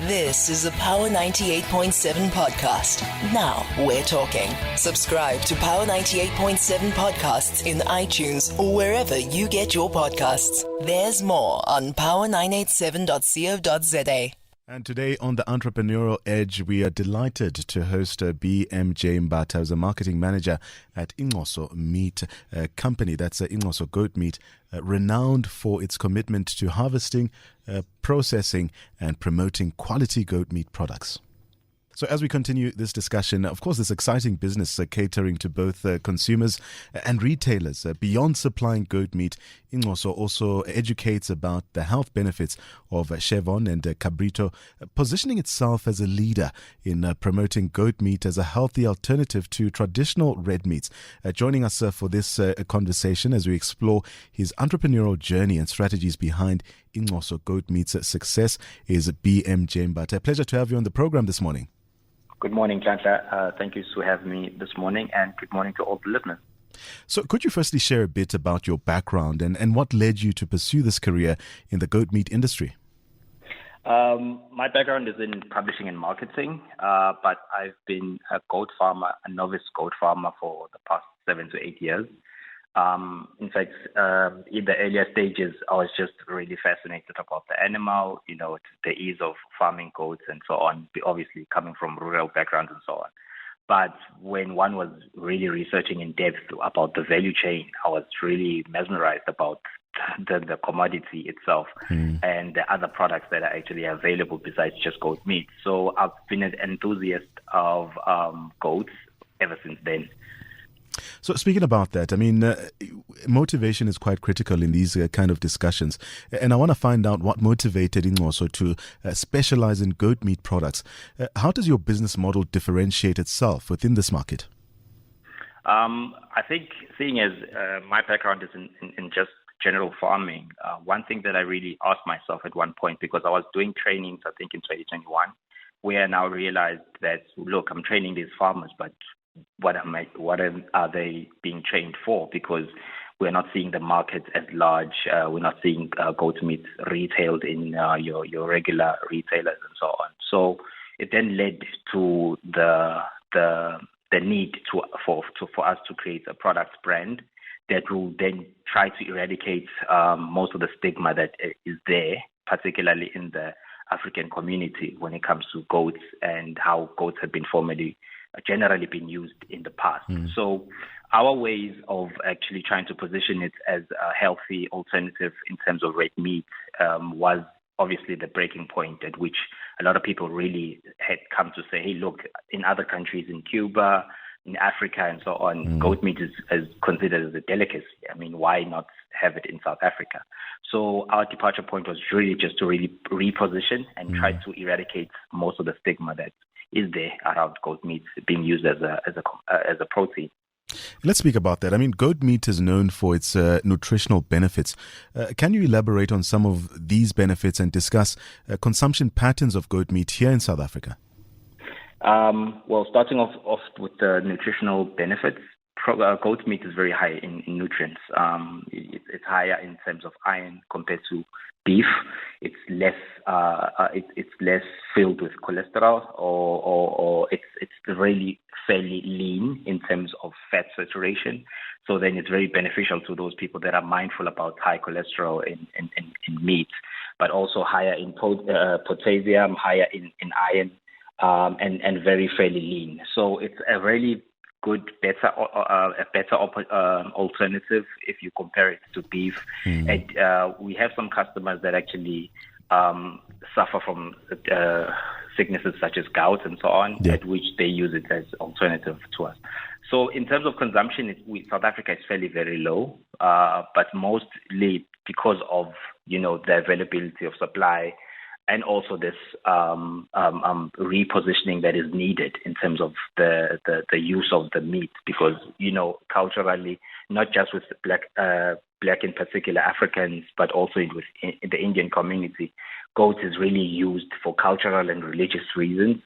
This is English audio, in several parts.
This is a Power 98.7 podcast. Now we're talking. Subscribe to Power 98.7 podcasts in iTunes or wherever you get your podcasts. There's more on power987.co.za. And today on the Entrepreneurial Edge, we are delighted to host BMJ Mbatha, who's a marketing manager at Incoso Meat company. That's Incoso Goat Meat, renowned for its commitment to harvesting, processing, and promoting quality goat meat products. So as we continue this discussion, of course, this exciting business catering to both consumers and retailers. Beyond supplying goat meat, Incoso also educates about the health benefits of Chevon and cabrito, positioning itself as a leader in promoting goat meat as a healthy alternative to traditional red meats. Joining us for this conversation as we explore his entrepreneurial journey and strategies behind Incoso Goat Meat's success is BMJ Mbatha. A pleasure to have you on the program this morning. Good morning, Nhlanhla. Thank you for having me this morning, and good morning to all the listeners. So could you firstly share a bit about your background and what led you to pursue this career in the goat meat industry? My background is in publishing and marketing, but I've been a novice goat farmer for the past 7 to 8 years. In fact, in the earlier stages, I was just really fascinated about the animal, the ease of farming goats and so on, obviously coming from rural backgrounds and so on. But when one was really researching in depth about the value chain, I was really mesmerized about the commodity itself and the other products that are actually available besides just goat meat. So I've been an enthusiast of goats ever since then. So speaking about that, motivation is quite critical in these kind of discussions. And I want to find out what motivated Incoso to specialize in goat meat products. How does your business model differentiate itself within this market? I think seeing as my background is in just general farming, one thing that I really asked myself at one point, because I was doing trainings, I think in 2021, where I now realized that, look, I'm training these farmers, but what are they being trained for? Because we're not seeing the market as large. We're not seeing goat meat retailed in your regular retailers and so on. So it then led to the need for us to create a product brand that will then try to eradicate most of the stigma that is there, particularly in the African community when it comes to goats and how goats have been generally been used in the past. So our ways of actually trying to position it as a healthy alternative in terms of red meat was obviously the breaking point at which a lot of people really had come to say, hey, look, in other countries, in Cuba, in Africa and so on, goat meat is considered as a delicacy. Why not have it in South Africa? So our departure point was really just to really reposition and try to eradicate most of the stigma that is there around goat meat being used as a protein. Let's speak about that. Goat meat is known for its nutritional benefits. Can you elaborate on some of these benefits and discuss consumption patterns of goat meat here in South Africa? Well, starting off with the nutritional benefits, goat meat is very high in nutrients. It's higher in terms of iron compared to beef. It's less filled with cholesterol, or it's really fairly lean in terms of fat saturation. So then it's very beneficial to those people that are mindful about high cholesterol in meat, but also higher in potassium, higher in iron, and very fairly lean. So it's a really good, better alternative if you compare it to beef. And we have some customers that actually suffer from sicknesses such as gout and so on, at which they use it as alternative to us. So in terms of consumption, South Africa is fairly very low, but mostly because of the availability of supply, and also this repositioning that is needed in terms of the use of the meat, because culturally, not just with black in particular Africans, but also within the Indian community, goat is really used for cultural and religious reasons.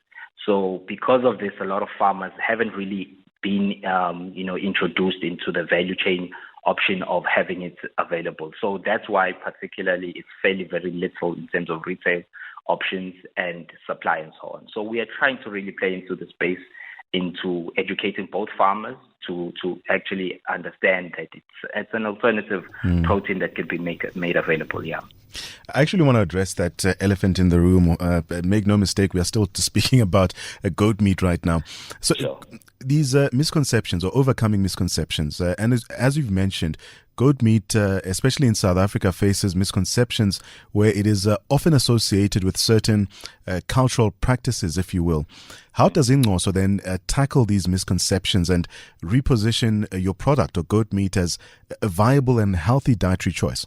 So because of this, a lot of farmers haven't really been introduced into the value chain option of having it available. So that's why particularly it's fairly very little in terms of retail options and supply and so on. So we are trying to really play into the space, into educating both farmers to actually understand that it's an alternative protein that could be made available. Yeah. I actually want to address that elephant in the room. Make no mistake, we are still speaking about goat meat right now. So Sure. These misconceptions or overcoming misconceptions, and as you've mentioned, goat meat, especially in South Africa, faces misconceptions where it is often associated with certain cultural practices, if you will. How does Incoso then tackle these misconceptions and reposition your product or goat meat as a viable and healthy dietary choice?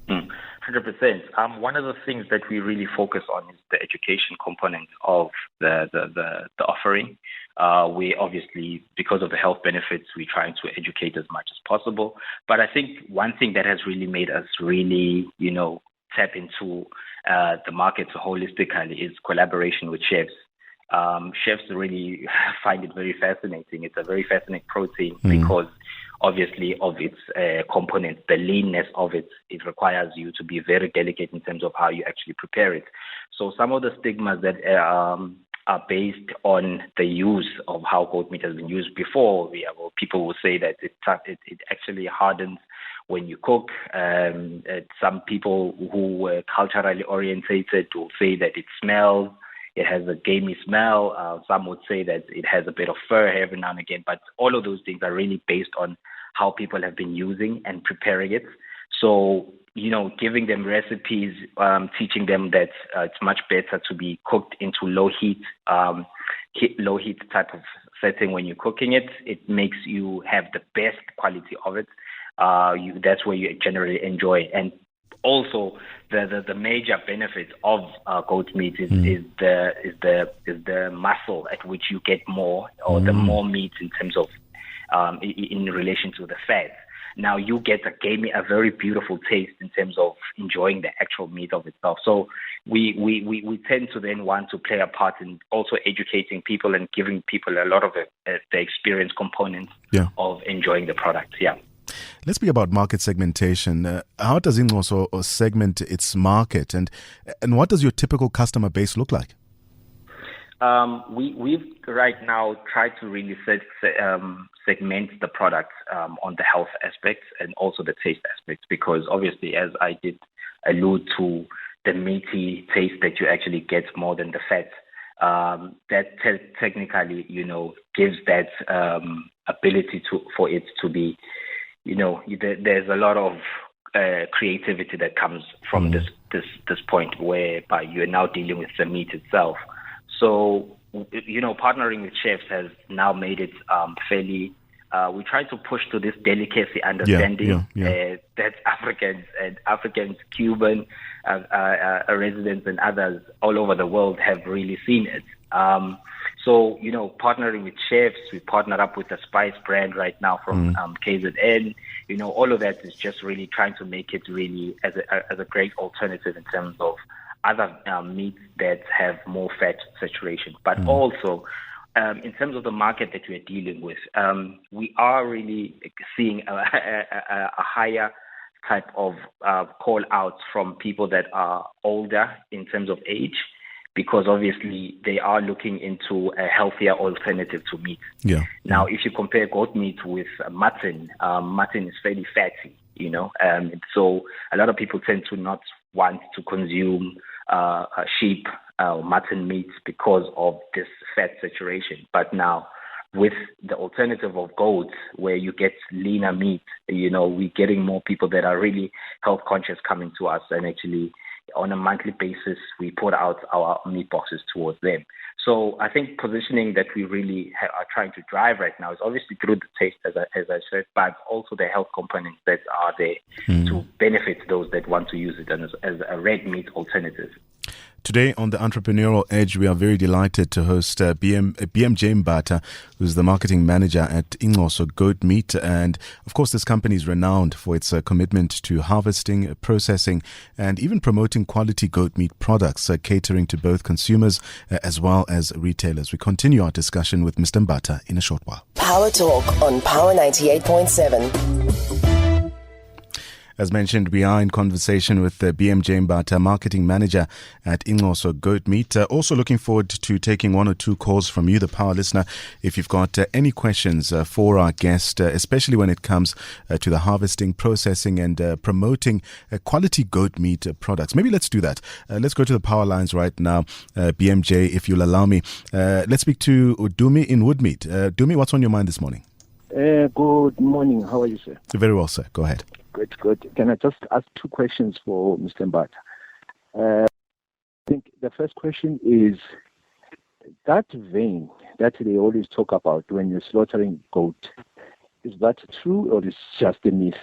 100%. One of the things that we really focus on is the education component of the offering. We obviously, because of the health benefits, we're trying to educate as much as possible. But I think one thing that has really made us really, tap into the market holistically is collaboration with chefs. Chefs really find it very fascinating. It's a very fascinating protein because obviously of its components, the leanness of it requires you to be very delicate in terms of how you actually prepare it. So some of the stigmas that are based on the use of how goat meat has been used before, people will say that it actually hardens when you cook. Some people who were culturally orientated will say that it smells. It has a gamey smell. Some would say that it has a bit of fur every now and again. But all of those things are really based on how people have been using and preparing it. So, giving them recipes, teaching them that it's much better to be cooked into low heat type of setting when you're cooking it. It makes you have the best quality of it. That's where you generally enjoy. And also, the major benefit of goat meat is the muscle at which you get more, or the more meat in terms of in relation to the fat. Now you get a very beautiful taste in terms of enjoying the actual meat of itself. So we tend to then want to play a part in also educating people and giving people a lot of the experience components of enjoying the product. Yeah. Let's speak about market segmentation. How does Incoso segment its market, and what does your typical customer base look like? We've right now tried to really segment the product on the health aspects and also the taste aspects, because obviously, as I did allude to, the meaty taste that you actually get more than the fat, that technically, gives that ability for it to be, there's a lot of creativity that comes from this point whereby you're now dealing with the meat itself. So, partnering with chefs has now made it fairly. We try to push to this delicacy understanding that Africans, Cuban residents, and others all over the world have really seen it. So, partnering with chefs, we partnered up with a spice brand right now from KZN. All of that is just really trying to make it really as a great alternative in terms of other meats that have more fat saturation. But also, in terms of the market that we're dealing with, we are really seeing a higher type of call outs from people that are older in terms of age, because obviously they are looking into a healthier alternative to meat. Yeah. Now, if you compare goat meat with mutton, mutton is fairly fatty, so a lot of people tend to not want to consume sheep mutton meat because of this fat saturation. But now, with the alternative of goats, where you get leaner meat, we're getting more people that are really health conscious coming to us, and actually on a monthly basis, we put out our meat boxes towards them. So I think positioning that we really are trying to drive right now is obviously through the taste, as I said, but also the health components that are there to benefit those that want to use it as a red meat alternative. Today on the Entrepreneurial Edge, we are very delighted to host BMJ Mbatha, who's the marketing manager at Incoso Goat Meat. And of course, this company is renowned for its commitment to harvesting, processing, and even promoting quality goat meat products, catering to both consumers as well as retailers. We continue our discussion with Mr. Mbatha in a short while. Power Talk on Power 98.7. As mentioned, we are in conversation with BMJ Mbatha, Marketing Manager at Incoso Goat Meat. Also looking forward to taking one or two calls from you, the power listener, if you've got any questions for our guest, especially when it comes to the harvesting, processing and promoting quality goat meat products. Maybe let's do that. Let's go to the power lines right now, BMJ, if you'll allow me. Let's speak to Dumi in Woodmead. Dumi, what's on your mind this morning? Good morning. How are you, sir? Very well, sir. Go ahead. Good. Can I just ask two questions for Mr. Mbatha? I think the first question is that vein that they always talk about when you're slaughtering goat. Is that true or is just a myth?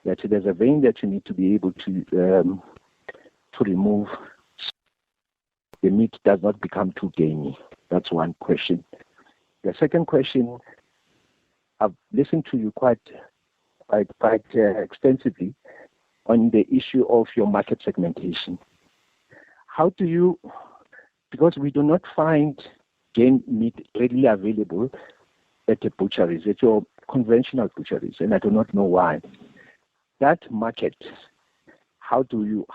That there's a vein that you need to be able to remove. The meat does not become too gamey. That's one question. The second question, I've listened to you quite extensively on the issue of your market segmentation. How do you, because we do not find game meat readily available at the butcheries, at your conventional butcheries, and I do not know why. That market, how do you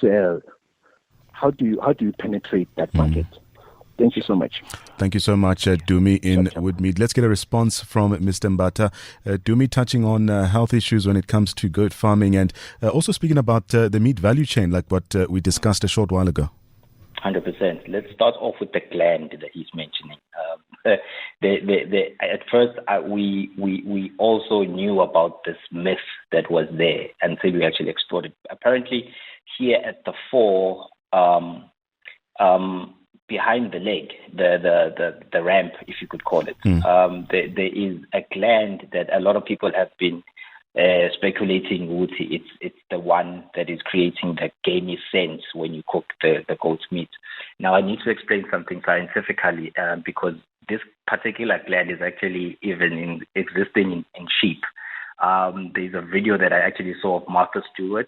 sell? How do you penetrate that market? Thank you so much. Thank you so much, Dumi in Woodmead. Let's get a response from Mr. Mbatha. Dumi touching on health issues when it comes to goat farming and also speaking about the meat value chain, like what we discussed a short while ago. 100%. Let's start off with the gland that he's mentioning. At first, we also knew about this myth that was there until we actually explored it. Apparently, here at the fore, behind the leg, the ramp, if you could call it, there is a gland that a lot of people have been speculating with. It's the one that is creating the gamey sense when you cook the goat's meat. Now, I need to explain something scientifically because this particular gland is actually even existing in sheep. There's a video that I actually saw of Martha Stewart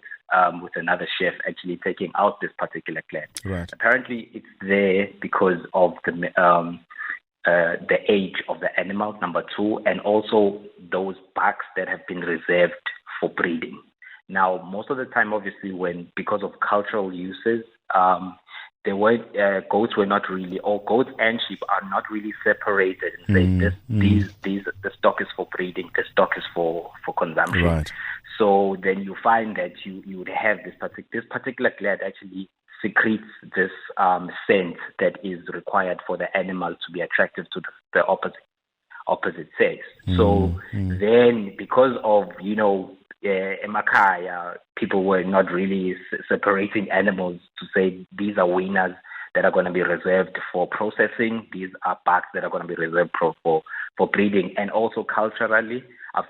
with another chef actually taking out this particular gland. Right. Apparently, it's there because of the age of the animal, number two, and also those bucks that have been reserved for breeding. Now, most of the time, obviously, because of cultural uses, goats were not really, or goats and sheep are not really separated and say the stock is for breeding, the stock is for consumption. Right. So then you find that you would have this particular gland actually secretes this scent that is required for the animal to be attractive to the opposite sex. So then, because of emakaya, people were not really separating animals to say these are winners that are going to be reserved for processing, these are bucks that are going to be reserved for breeding. And also culturally, I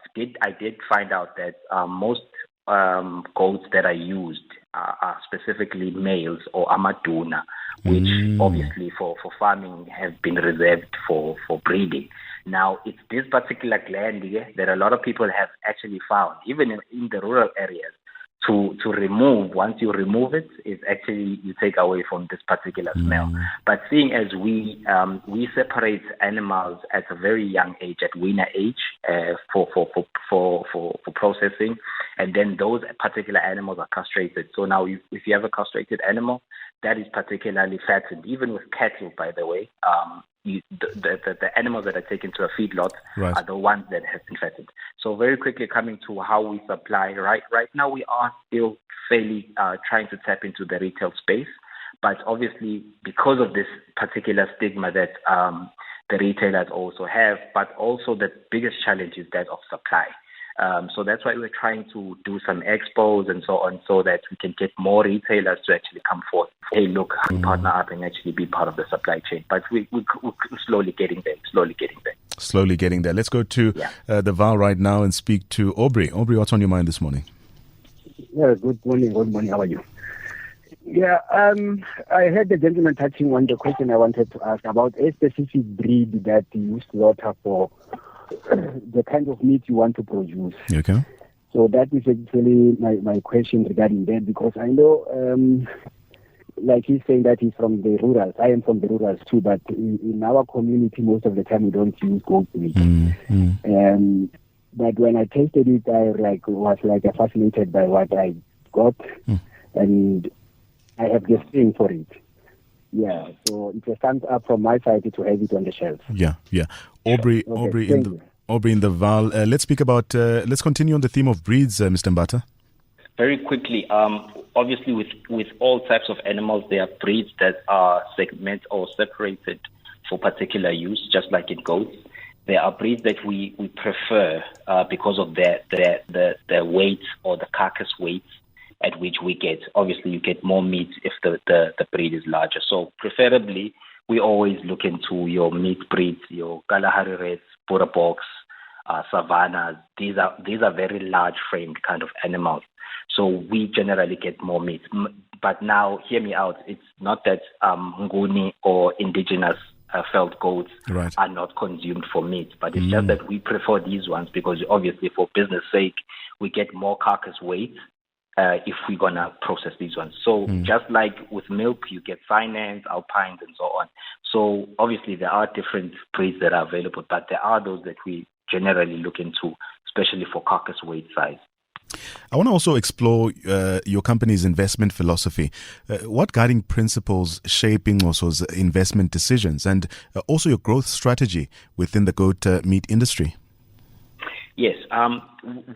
did find out that most goats that are used are specifically males or amaduna, which obviously for farming have been reserved for breeding. Now, it's this particular gland here that a lot of people have actually found, even in the rural areas, to remove. Once you remove it, it's actually you take away from this particular smell. But seeing as we separate animals at a very young age, at weaner age, for processing, and then those particular animals are castrated. So now, if you have a castrated animal that is particularly fattened, even with cattle, by the way, the animals that are taken to a feedlot are the ones that have been fattened. So very quickly coming to how we supply, right now we are still fairly trying to tap into the retail space, but obviously because of this particular stigma that the retailers also have, but also the biggest challenge is that of supply. So that's why we're trying to do some expos and so on, so that we can get more retailers to actually come forth. Hey, look, partner up and actually be part of the supply chain. But we're slowly getting there. Slowly getting there. Let's go to the VAR right now and speak to Aubrey. Aubrey, what's on your mind this morning? Yeah, good morning. How are you? Yeah, I heard the gentleman touching on the question I wanted to ask about a specific breed that you slaughter for the kind of meat you want to produce. Okay. So that is actually my question regarding that, because I know, like he's saying that he's from the rurals. I am from the rurals too, but in our community, most of the time we don't use goat meat. But when I tasted it, I was fascinated by what I got, and I have this thing for it. Yeah, so it's a thumbs up from my side to have it on the shelf. Yeah. Aubrey in the Val. Let's speak about. Let's continue on the theme of breeds, Mr. Mbatha. Very quickly, obviously with all types of animals, there are breeds that are segmented or separated for particular use, just like in goats. There are breeds that we prefer because of their weight or the carcass weight at which we get. Obviously, you get more meat if the breed is larger. So preferably, we always look into your meat breeds, your Kalahari Reds, Boereboks, Savannas. These are very large framed kind of animals. So we generally get more meat. But now, hear me out. It's not that Nguni or indigenous felt goats are not consumed for meat, but it's just that we prefer these ones because obviously for business sake, we get more carcass weight if we're going to process these ones. So just like with milk, you get finance, alpines, and so on. So obviously there are different breeds that are available, but there are those that we generally look into, especially for carcass weight size. I want to also explore your company's investment philosophy. What guiding principles shaping Incoso's investment decisions and also your growth strategy within the goat meat industry? Yes,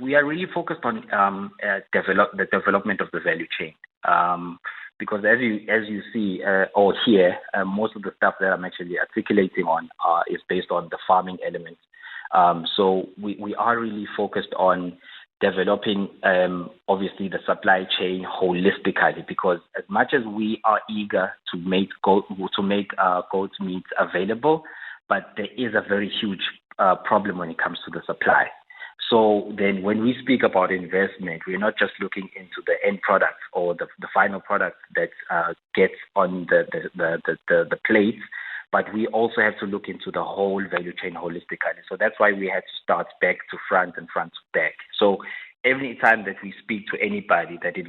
we are really focused on the development of the value chain. Because as you see or hear, most of the stuff that I'm actually articulating on is based on the farming element. So we are really focused on developing, obviously, the supply chain holistically, because as much as we are eager to make goat meat available, but there is a very huge problem when it comes to the supply. So then when we speak about investment, we're not just looking into the end product or the final product that gets on the plate, but we also have to look into the whole value chain holistically. So that's why we had to start back to front and front to back. So every time that we speak to anybody that is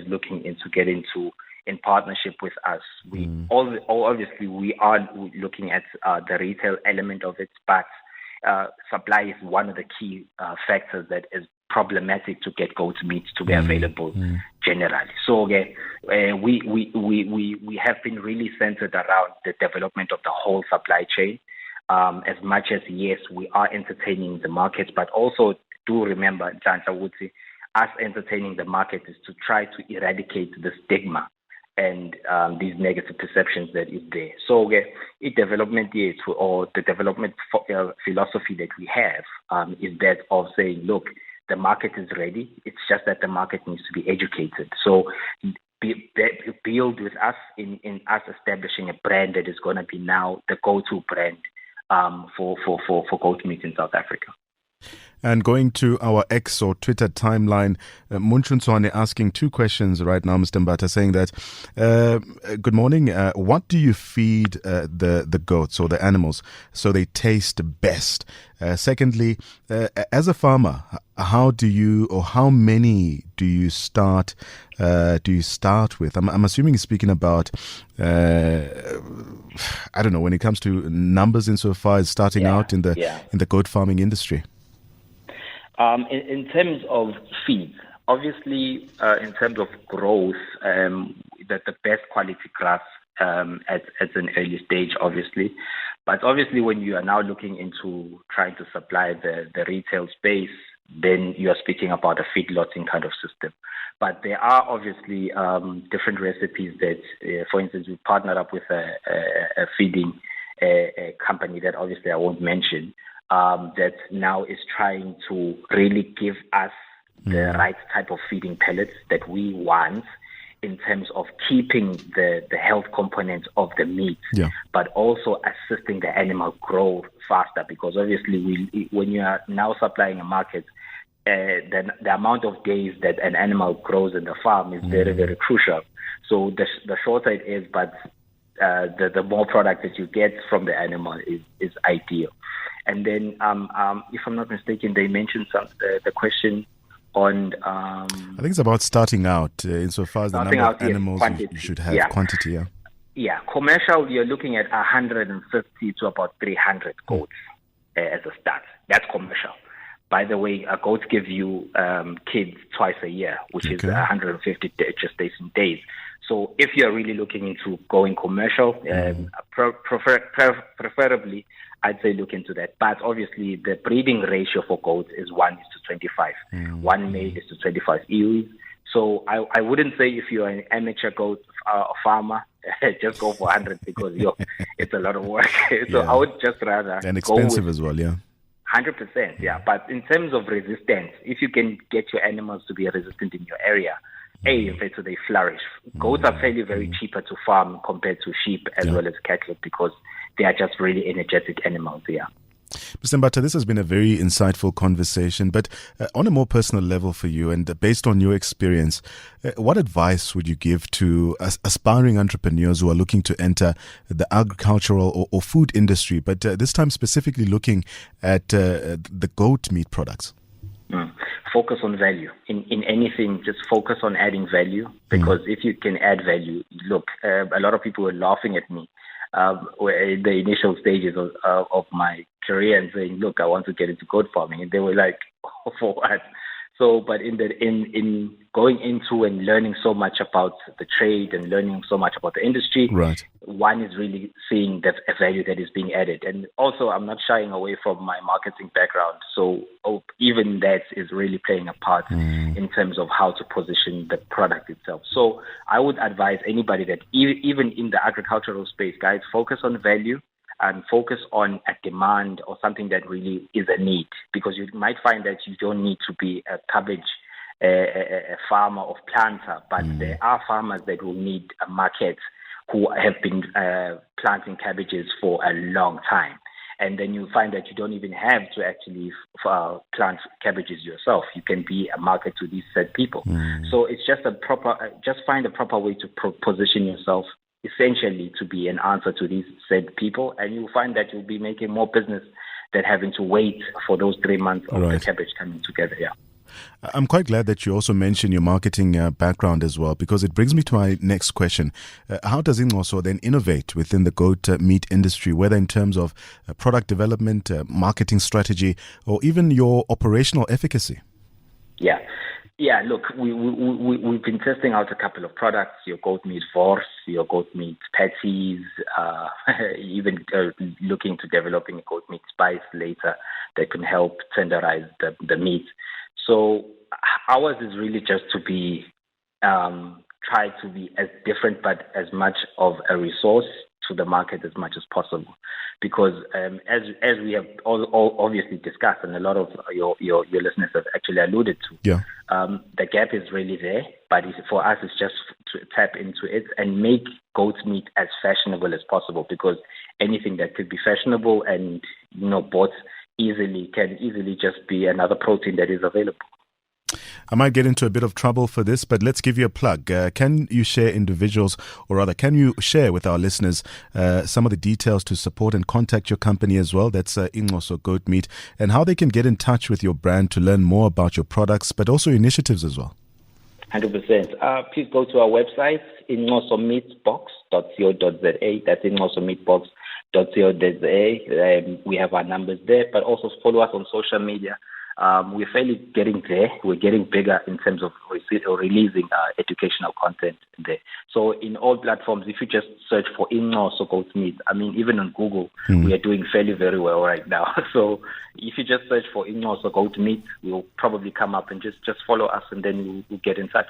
looking into get into in partnership with us, we obviously we are looking at the retail element of it, but supply is one of the key factors that is problematic to get goat meat to be available generally. So we have been really centered around the development of the whole supply chain. As much as, yes, we are entertaining the markets, but also do remember, Nhlanhla, us entertaining the market is to try to eradicate the stigma and these negative perceptions that is there. So the development philosophy that we have is that of saying, look, the market is ready. It's just that the market needs to be educated. So build with us in us establishing a brand that is going to be now the go-to brand for goat meat in South Africa. And going to our X or Twitter timeline, Munchunswane asking two questions right now, Mr. Mbatha, saying that, good morning, what do you feed the goats or the animals so they taste best? Secondly, as a farmer, how many do you start with? I'm assuming he's speaking about, I don't know, when it comes to numbers insofar as starting out in the goat farming industry. In terms of feed, obviously, in terms of growth, that the best quality grass at an early stage, obviously. But obviously, when you are now looking into trying to supply the retail space, then you are speaking about a feedlotting kind of system. But there are obviously different recipes that, for instance, we partnered up with a feeding company that obviously I won't mention, that now is trying to really give us the right type of feeding pellets that we want in terms of keeping the health component of the meat, but also assisting the animal grow faster, because obviously when you are now supplying a market, then the amount of days that an animal grows in the farm is very, very crucial. So the shorter it is, but the more product that you get from the animal is ideal. And then, if I'm not mistaken, they mentioned the question on... I think it's about starting out, insofar as the number of animals you should have, quantity, Yeah, commercial, you're looking at 150 to about 300 goats as a start. That's commercial. By the way, goats give you kids twice a year, which is 150 gestation days. So if you're really looking into going commercial, preferably, I'd say look into that. But obviously, the breeding ratio for goats is 1:25. One male is to 25 ewes. So I wouldn't say if you're an amateur goat farmer, just go for 100 because it's a lot of work. So I would just rather and expensive as well, 100%, yeah. But in terms of resistance, if you can get your animals to be resistant in your area, so they flourish. Goats are fairly very cheaper to farm compared to sheep as well as cattle because they are just really energetic animals, Mr. Mbatha, this has been a very insightful conversation, but on a more personal level for you and based on your experience, what advice would you give to aspiring entrepreneurs who are looking to enter the agricultural or food industry, but this time specifically looking at the goat meat products? Focus on value. In anything, just focus on adding value because if you can add value, look, a lot of people were laughing at me in the initial stages of my career and saying, look, I want to get into goat farming. And they were like, oh, for what? So, but in going into and learning so much about the trade and learning so much about the industry, one is really seeing the value that is being added. And also, I'm not shying away from my marketing background. So even that is really playing a part in terms of how to position the product itself. So I would advise anybody that even in the agricultural space, guys, focus on value and focus on a demand or something that really is a need, because you might find that you don't need to be a cabbage a farmer or planter, but there are farmers that will need a market who have been planting cabbages for a long time. And then you find that you don't even have to actually plant cabbages yourself. You can be a market to these said people. So it's just just find a proper way to position yourself essentially to be an answer to these said people, and you'll find that you'll be making more business than having to wait for those 3 months of the cabbage coming together. I'm quite glad that you also mentioned your marketing background as well, because it brings me to my next question. How does Incoso then innovate within the goat meat industry, whether in terms of product development, marketing strategy, or even your operational efficacy? Yeah, look, we've been testing out a couple of products, your goat meat wors, your goat meat patties, even looking to developing a goat meat spice later that can help tenderize the meat. So ours is really just to be, try to be as different but as much of a resource to the market as much as possible. Because as we have all obviously discussed, and a lot of your listeners have actually alluded to, the gap is really there. But for us, it's just to tap into it and make goat meat as fashionable as possible. Because anything that could be fashionable and bought easily can easily just be another protein that is available. I might get into a bit of trouble for this, but let's give you a plug. Can you share individuals, or rather, can you share with our listeners some of the details to support and contact your company as well? That's Incoso Goat Meat, and how they can get in touch with your brand to learn more about your products, but also initiatives as well. 100%. Please go to our website, incosomeatbox.co.za. That's incosomeatbox.co.za. We have our numbers there, but also follow us on social media. We're fairly getting there. We're getting bigger in terms of releasing educational content there. So in all platforms, if you just search for Incoso Goat Meat, even on Google, we are doing fairly very well right now. So if you just search for Incoso Goat Meat, we'll probably come up, and just follow us, and then we'll get in touch.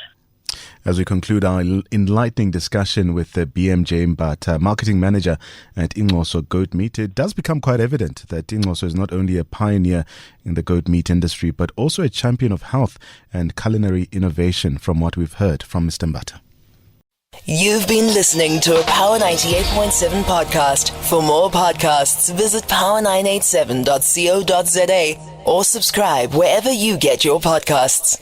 As we conclude our enlightening discussion with BMJ Mbatha, marketing manager at Incoso Goat Meat, it does become quite evident that Incoso is not only a pioneer in the goat meat industry, but also a champion of health and culinary innovation, from what we've heard from Mr. Mbatha. You've been listening to a Power 98.7 podcast. For more podcasts, visit power987.co.za or subscribe wherever you get your podcasts.